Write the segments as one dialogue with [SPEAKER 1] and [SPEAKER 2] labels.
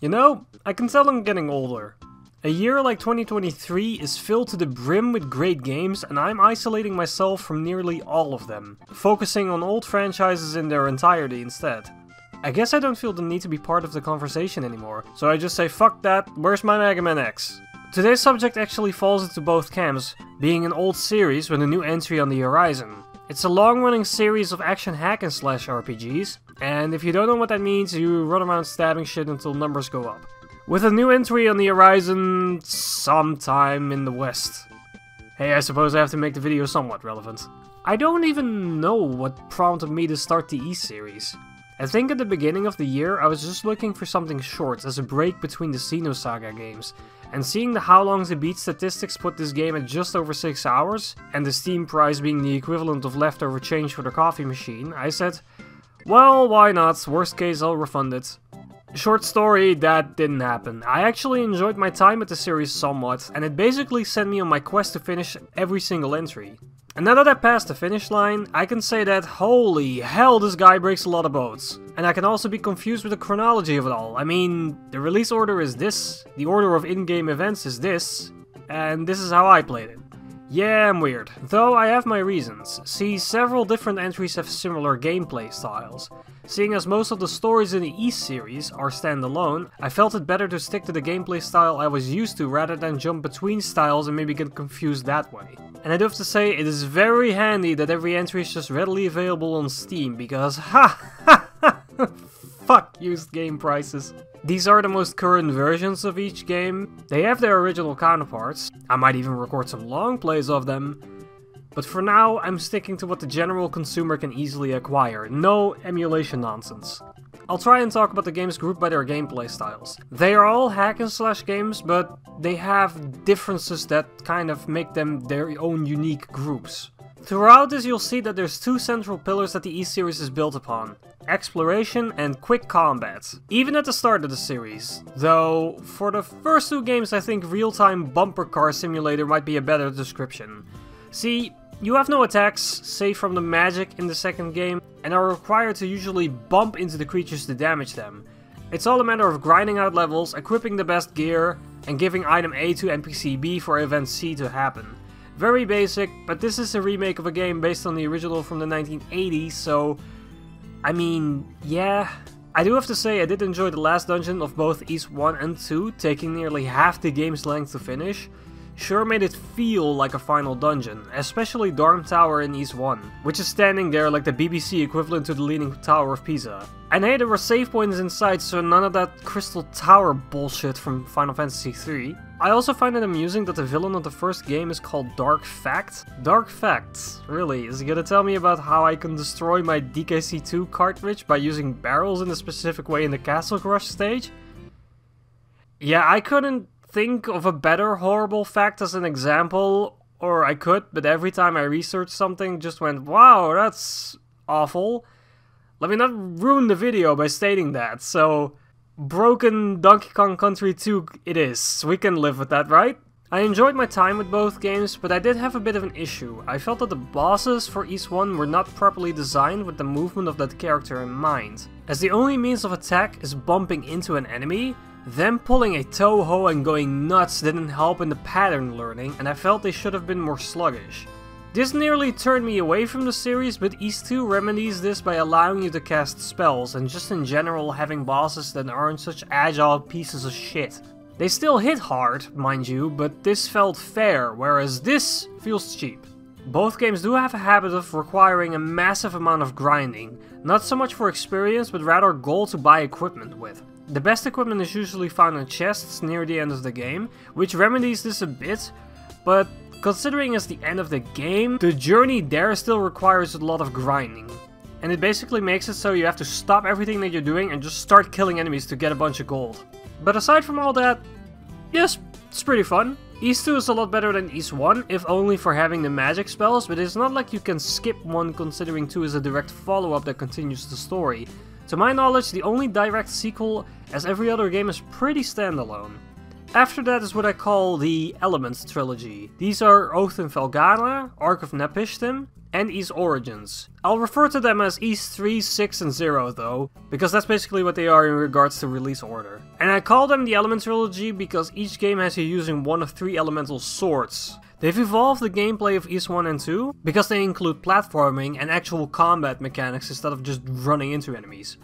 [SPEAKER 1] You know, I can tell I'm getting older. A year like 2023 is filled to the brim with great games, and I'm isolating myself from nearly all of them, focusing on old franchises in their entirety instead. I guess I don't feel the need to be part of the conversation anymore, so I just say fuck that, where's my Mega Man X? Today's subject actually falls into both camps, being an old series with a new entry on the horizon. It's a long-running series of action hack and slash RPGs, and if you don't know what that means, you run around stabbing shit until numbers go up. With a new entry on the horizon sometime in the West. Hey, I suppose I have to make the video somewhat relevant. I don't even know what prompted me to start the East series. I think at the beginning of the year I was just looking for something short as a break between the Xenosaga games, and seeing the how long to beat statistics put this game at just over 6 hours, and the Steam price being the equivalent of leftover change for the coffee machine, I said, well, why not, worst case I'll refund it. Short story, that didn't happen. I actually enjoyed my time with the series somewhat, and it basically sent me on my quest to finish every single entry. And now that I passed the finish line, I can say that holy hell this guy breaks a lot of boats. And I can also be confused with the chronology of it all. I mean, the release order is this, the order of in-game events is this, and this is how I played it. Yeah, I'm weird, though I have my reasons. See, several different entries have similar gameplay styles. Seeing as most of the stories in the East series are standalone, I felt it better to stick to the gameplay style I was used to rather than jump between styles and maybe get confused that way. And I do have to say, it is very handy that every entry is just readily available on Steam, because fuck used game prices. These are the most current versions of each game. They have their original counterparts. I might even record some long plays of them. But for now, I'm sticking to what the general consumer can easily acquire. No emulation nonsense. I'll try and talk about the games grouped by their gameplay styles. They are all hack and slash games, but they have differences that kind of make them their own unique groups. Throughout this you'll see that there's two central pillars that the East series is built upon. Exploration and quick combat. Even at the start of the series. Though, for the first two games I think real-time bumper car simulator might be a better description. See, you have no attacks, save from the magic in the second game, and are required to usually bump into the creatures to damage them. It's all a matter of grinding out levels, equipping the best gear, and giving item A to NPC B for event C to happen. Very basic, but this is a remake of a game based on the original from the 1980s, so I mean, yeah. I do have to say I did enjoy the last dungeon of both East 1 and 2, taking nearly half the game's length to finish. Sure made it feel like a final dungeon, especially Darm Tower in East 1, which is standing there like the BBC equivalent to the Leaning Tower of Pisa. And hey, there were save points inside, so none of that Crystal Tower bullshit from Final Fantasy III. I also find it amusing that the villain of the first game is called Dark Fact. Dark Fact? Really? Is he gonna tell me about how I can destroy my DKC2 cartridge by using barrels in a specific way in the Castle Crush stage? Yeah, I couldn't think of a better horrible fact as an example, or I could, but every time I researched something just went, wow, that's awful. Let me not ruin the video by stating that, so broken Donkey Kong Country 2 it is. We can live with that, right? I enjoyed my time with both games, but I did have a bit of an issue. I felt that the bosses for East 1 were not properly designed with the movement of that character in mind. As the only means of attack is bumping into an enemy, them pulling a Toho and going nuts didn't help in the pattern learning, and I felt they should have been more sluggish. This nearly turned me away from the series, but East 2 remedies this by allowing you to cast spells, and just in general having bosses that aren't such agile pieces of shit. They still hit hard, mind you, but this felt fair, whereas this feels cheap. Both games do have a habit of requiring a massive amount of grinding, not so much for experience, but rather gold to buy equipment with. The best equipment is usually found in chests near the end of the game, which remedies this a bit, but considering it's the end of the game, the journey there still requires a lot of grinding. And it basically makes it so you have to stop everything that you're doing and just start killing enemies to get a bunch of gold. But aside from all that, yes, it's pretty fun. East 2 is a lot better than East 1, if only for having the magic spells, but it's not like you can skip one considering 2 is a direct follow-up that continues the story. To my knowledge, the only direct sequel, as every other game, is pretty standalone. After that is what I call the Elements trilogy. These are Oath in Felghana, Ark of Nepishtim, and Ys Origins. I'll refer to them as Ys 3, 6, and 0 though, because that's basically what they are in regards to release order. And I call them the Element Trilogy because each game has you using one of 3 elemental swords. They've evolved the gameplay of Ys 1 and 2 because they include platforming and actual combat mechanics instead of just running into enemies.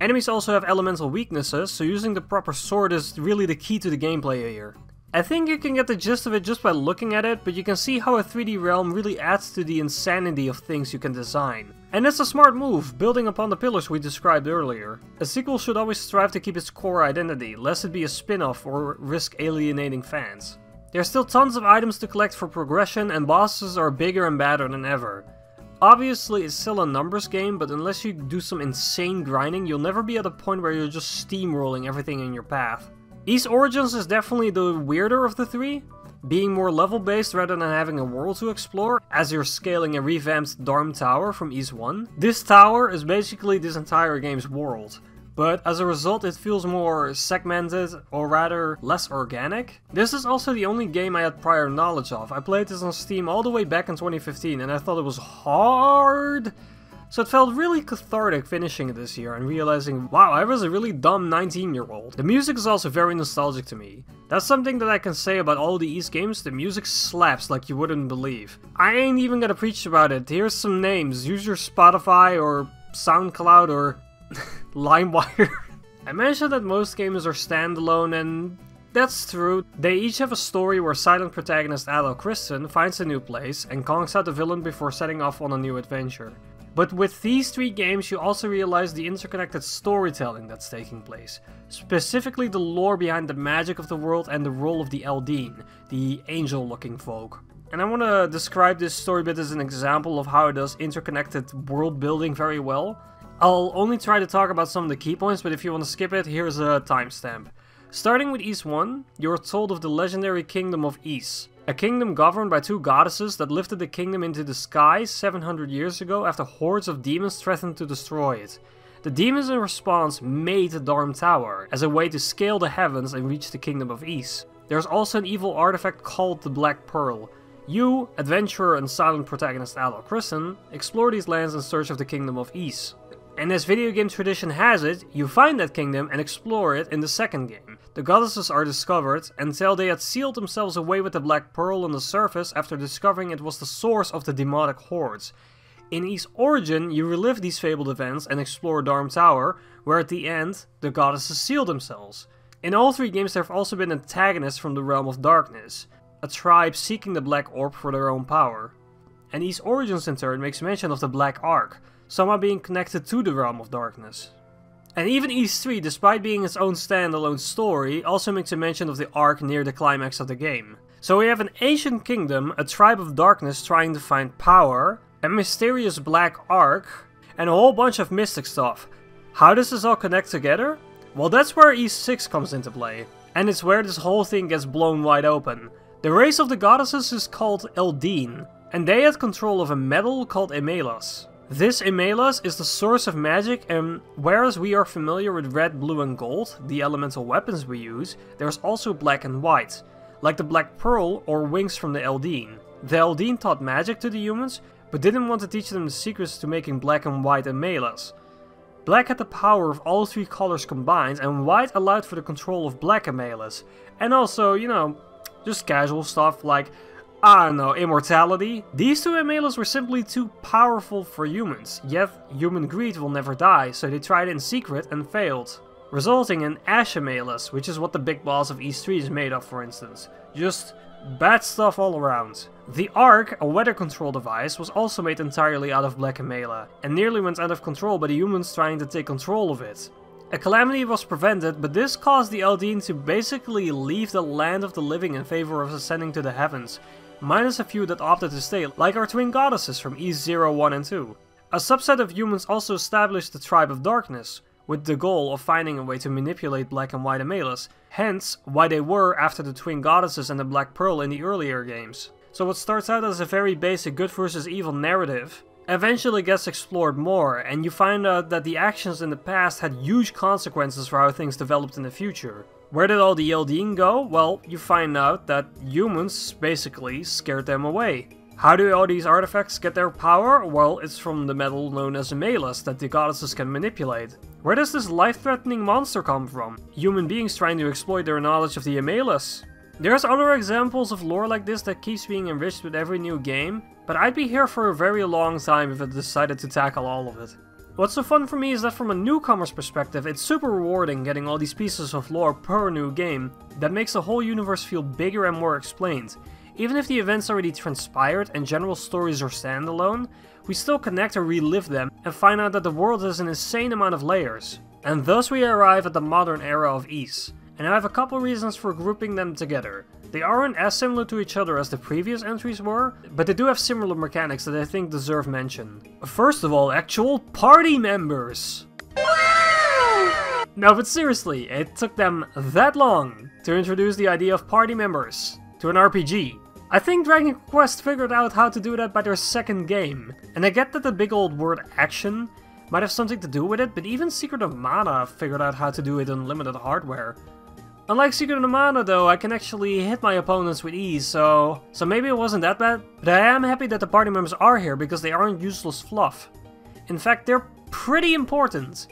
[SPEAKER 1] Enemies also have elemental weaknesses, so using the proper sword is really the key to the gameplay here. I think you can get the gist of it just by looking at it, but you can see how a 3D realm really adds to the insanity of things you can design. And it's a smart move, building upon the pillars we described earlier. A sequel should always strive to keep its core identity, lest it be a spin-off or risk alienating fans. There's still tons of items to collect for progression, and bosses are bigger and badder than ever. Obviously it's still a numbers game, but unless you do some insane grinding, you'll never be at a point where you're just steamrolling everything in your path. Ys Origins is definitely the weirder of the 3, being more level based rather than having a world to explore, as you're scaling a revamped Darm Tower from Ys 1. This tower is basically this entire game's world, but as a result it feels more segmented, or rather less organic. This is also the only game I had prior knowledge of. I played this on Steam all the way back in 2015 and I thought it was hard. So it felt really cathartic finishing it this year and realizing, wow, I was a really dumb 19-year-old. The music is also very nostalgic to me. That's something that I can say about all the Ys games, the music slaps like you wouldn't believe. I ain't even gonna preach about it, here's some names, use your Spotify or SoundCloud or LimeWire. I mentioned that most games are standalone, and that's true. They each have a story where silent protagonist Adol Kristen finds a new place and conks out the villain before setting off on a new adventure. But with these 3 games you also realize the interconnected storytelling that's taking place. Specifically the lore behind the magic of the world and the role of the Eldeen, the angel-looking folk. And I want to describe this story bit as an example of how it does interconnected world building very well. I'll only try to talk about some of the key points, but if you want to skip it, here's a timestamp. Starting with Ys 1, you're told of the legendary kingdom of Ys. A kingdom governed by 2 goddesses that lifted the kingdom into the sky 700 years ago after hordes of demons threatened to destroy it. The demons in response made the Darm Tower as a way to scale the heavens and reach the kingdom of Ys. There's also an evil artifact called the Black Pearl. You, adventurer and silent protagonist Adol Kristen, explore these lands in search of the kingdom of Ys. And as video game tradition has it, you find that kingdom and explore it in the second game. The goddesses are discovered until they had sealed themselves away with the Black Pearl on the surface after discovering it was the source of the demonic hordes. In Ys Origin, you relive these fabled events and explore Darm Tower, where at the end, the goddesses seal themselves. In all 3 games there have also been antagonists from the realm of darkness, a tribe seeking the Black Orb for their own power. And Ys Origins in turn makes mention of the Black Ark, somehow being connected to the realm of darkness. And even Ys 3, despite being its own standalone story, also makes a mention of the Ark near the climax of the game. So we have an ancient kingdom, a tribe of darkness trying to find power, a mysterious Black Ark, and a whole bunch of mystic stuff. How does this all connect together? Well, that's where Ys 6 comes into play, and it's where this whole thing gets blown wide open. The race of the goddesses is called Eldeen, and they had control of a metal called Emelas. This Emelas is the source of magic, and whereas we are familiar with red, blue and gold, the elemental weapons we use, there's also black and white, like the Black Pearl or wings from the Eldeen. The Eldeen taught magic to the humans, but didn't want to teach them the secrets to making black and white Emelas. Black had the power of all 3 colors combined, and white allowed for the control of black Emelas. And also, you know, just casual stuff like, I don't know, immortality. These 2 Emelas were simply too powerful for humans, yet human greed will never die, so they tried it in secret and failed. Resulting in Ash Emelas, which is what the big boss of Ys 3 is made of, for instance. Just bad stuff all around. The Ark, a weather control device, was also made entirely out of black Emela, and nearly went out of control by the humans trying to take control of it. A calamity was prevented, but this caused the Eldeen to basically leave the land of the living in favor of ascending to the heavens, minus a few that opted to stay, like our twin goddesses from Ys 0, 1 and 2. A subset of humans also established the Tribe of Darkness, with the goal of finding a way to manipulate black and white Emelas, hence why they were after the twin goddesses and the Black Pearl in the earlier games. So what starts out as a very basic good versus evil narrative eventually gets explored more, and you find out that the actions in the past had huge consequences for how things developed in the future. Where did all the Eldeen go? Well, you find out that humans basically scared them away. How do all these artifacts get their power? Well, it's from the metal known as a malus that the goddesses can manipulate. Where does this life-threatening monster come from? Human beings trying to exploit their knowledge of the Malus. There's other examples of lore like this that keeps being enriched with every new game, but I'd be here for a very long time if I decided to tackle all of it. What's so fun for me is that from a newcomer's perspective, it's super rewarding getting all these pieces of lore per new game that makes the whole universe feel bigger and more explained. Even if the events already transpired and general stories are standalone, we still connect or relive them and find out that the world has an insane amount of layers. And thus we arrive at the modern era of Ys, and I have a couple reasons for grouping them together. They aren't as similar to each other as the previous entries were, but they do have similar mechanics that I think deserve mention. First of all, actual party members! Wow! No, but seriously, it took them that long to introduce the idea of party members to an RPG. I think Dragon Quest figured out how to do that by their second game, and I get that the big old word action might have something to do with it, but even Secret of Mana figured out how to do it on limited hardware. Unlike Secret of Mana though, I can actually hit my opponents with ease, so maybe it wasn't that bad, but I am happy that the party members are here because they aren't useless fluff. In fact, they're pretty important.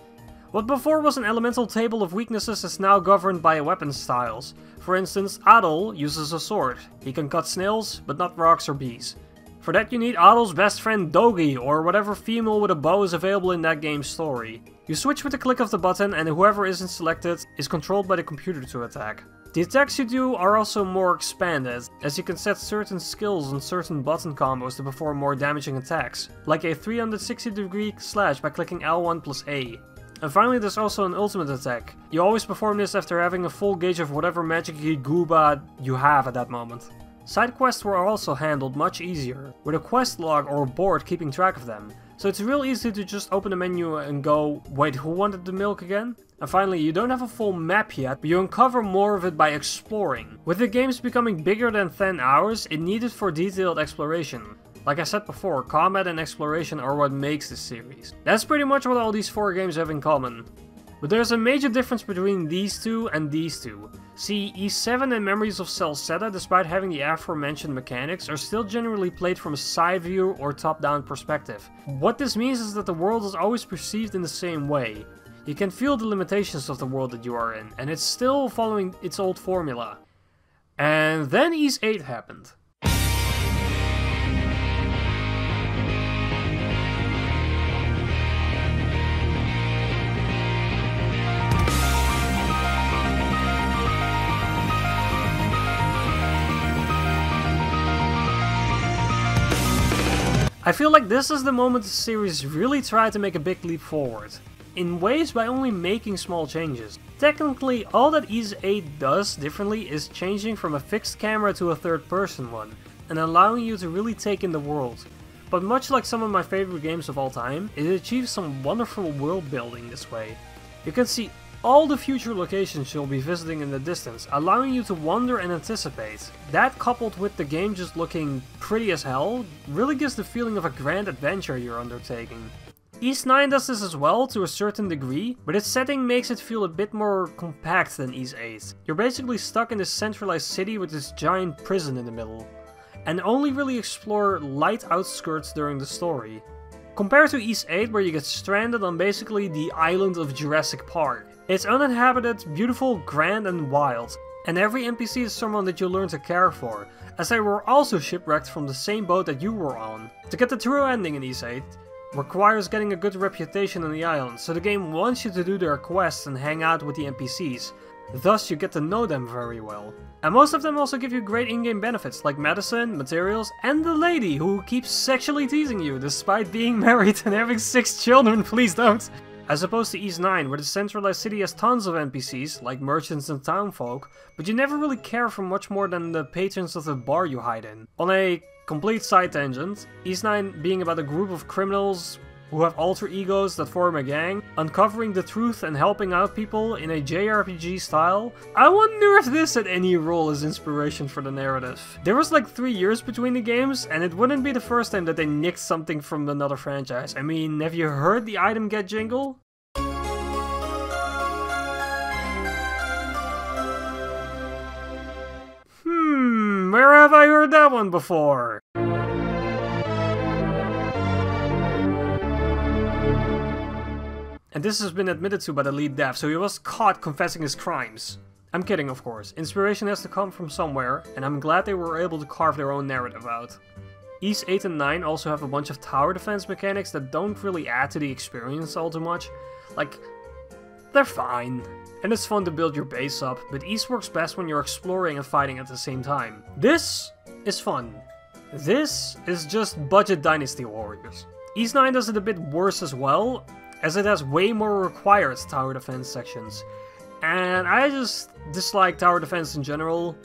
[SPEAKER 1] What before was an elemental table of weaknesses is now governed by weapon styles. For instance, Adol uses a sword. He can cut snails, but not rocks or bees. For that you need Adol's best friend Dogi, or whatever female with a bow is available in that game's story. You switch with the click of the button and whoever isn't selected is controlled by the computer to attack. The attacks you do are also more expanded, as you can set certain skills on certain button combos to perform more damaging attacks, like a 360-degree slash by clicking L1 plus A. And finally there's also an ultimate attack. You always perform this after having a full gauge of whatever magic-y gooba you have at that moment. Side quests were also handled much easier, with a quest log or a board keeping track of them. So it's real easy to just open the menu and go, wait, who wanted the milk again? And finally, you don't have a full map yet, but you uncover more of it by exploring. With the games becoming bigger than 10 hours, it needed for detailed exploration. Like I said before, combat and exploration are what makes this series. That's pretty much what all these 4 games have in common. But there's a major difference between these two and these two. See, E7 and Memories of Celceta, despite having the aforementioned mechanics, are still generally played from a side view or top-down perspective. What this means is that the world is always perceived in the same way. You can feel the limitations of the world that you are in, and it's still following its old formula. And then Ys 8 happened. I feel like this is the moment the series really tried to make a big leap forward. In ways by only making small changes. Technically, all that Ys 8 does differently is changing from a fixed camera to a third-person one, and allowing you to really take in the world. But much like some of my favorite games of all time, it achieves some wonderful world building this way. You can see all the future locations you'll be visiting in the distance, allowing you to wonder and anticipate. That, coupled with the game just looking pretty as hell, really gives the feeling of a grand adventure you're undertaking. Ys 9 does this as well, to a certain degree, but its setting makes it feel a bit more compact than Ys 8. You're basically stuck in this centralized city with this giant prison in the middle, and only really explore light outskirts during the story. Compared to Ys 8, where you get stranded on basically the island of Jurassic Park. It's uninhabited, beautiful, grand and wild, and every NPC is someone that you learn to care for, as they were also shipwrecked from the same boat that you were on. To get the true ending in Ys 8 requires getting a good reputation on the island, so the game wants you to do their quests and hang out with the NPCs, thus you get to know them very well. And most of them also give you great in-game benefits like medicine, materials, and the lady who keeps sexually teasing you despite being married and having 6 children, please don't! As opposed to Ys 9, where the centralized city has tons of NPCs, like merchants and townfolk, but you never really care for much more than the patrons of the bar you hide in. On a complete side tangent, Ys 9 being about a group of criminals who have alter egos that form a gang, uncovering the truth and helping out people in a JRPG style. I wonder if this had any role as inspiration for the narrative. There was like 3 years between the games, and it wouldn't be the first time that they nicked something from another franchise. I mean, have you heard the item get jingle? Where have I heard that one before? And this has been admitted to by the lead dev, so he was caught confessing his crimes. I'm kidding, of course. Inspiration has to come from somewhere, and I'm glad they were able to carve their own narrative out. Ys 8 and 9 also have a bunch of tower defense mechanics that don't really add to the experience all too much. Like, they're fine. And it's fun to build your base up, but Ys works best when you're exploring and fighting at the same time. This is fun. This is just budget Dynasty Warriors. Ys 9 does it a bit worse as well, as it has way more required tower defense sections. And I just dislike tower defense in general.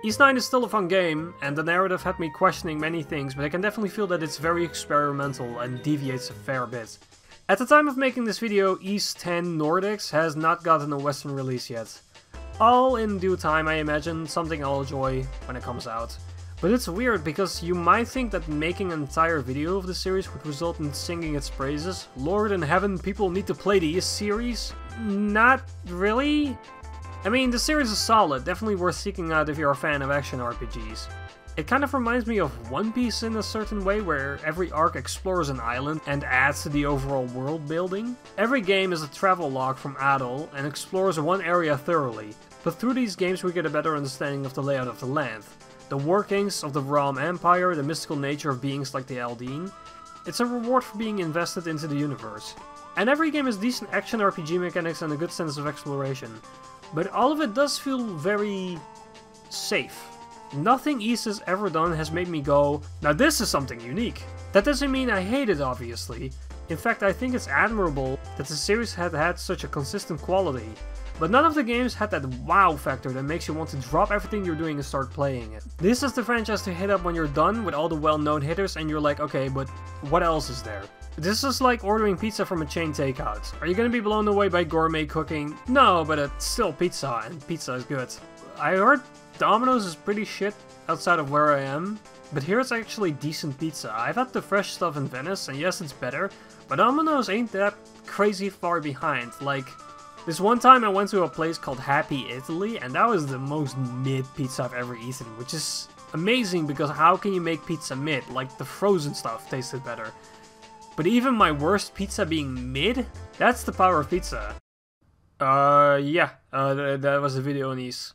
[SPEAKER 1] Ys 9 is still a fun game, and the narrative had me questioning many things, but I can definitely feel that it's very experimental and deviates a fair bit. At the time of making this video, Ys 10 Nordics has not gotten a Western release yet. All in due time, I imagine, something I'll enjoy when it comes out. But it's weird, because you might think that making an entire video of the series would result in singing its praises. Lord in heaven, people need to play the Ys series? Not really. I mean, the series is solid, definitely worth seeking out if you're a fan of action RPGs. It kind of reminds me of One Piece in a certain way, where every arc explores an island and adds to the overall world building. Every game is a travel log from Adol and explores one area thoroughly, but through these games we get a better understanding of the layout of the land, the workings of the Realm Empire, the mystical nature of beings like the Aldine. It's a reward for being invested into the universe. And every game has decent action RPG mechanics and a good sense of exploration, but all of it does feel very safe. Nothing Ys has ever done has made me go, now this is something unique. That doesn't mean I hate it, obviously. In fact, I think it's admirable that the series had such a consistent quality. But none of the games had that wow factor that makes you want to drop everything you're doing and start playing it. This is the franchise to hit up when you're done with all the well-known hitters and you're like, okay, but what else is there? This is like ordering pizza from a chain takeout. Are you gonna be blown away by gourmet cooking? No, but it's still pizza, and pizza is good. I heard Domino's is pretty shit outside of where I am, but here it's actually decent pizza. I've had the fresh stuff in Venice, and yes, it's better, but Domino's ain't that crazy far behind. Like, this one time I went to a place called Happy Italy, and that was the most mid pizza I've ever eaten, which is amazing because how can you make pizza mid? Like, the frozen stuff tasted better. But even my worst pizza being mid? That's the power of pizza. That was a video on Ys.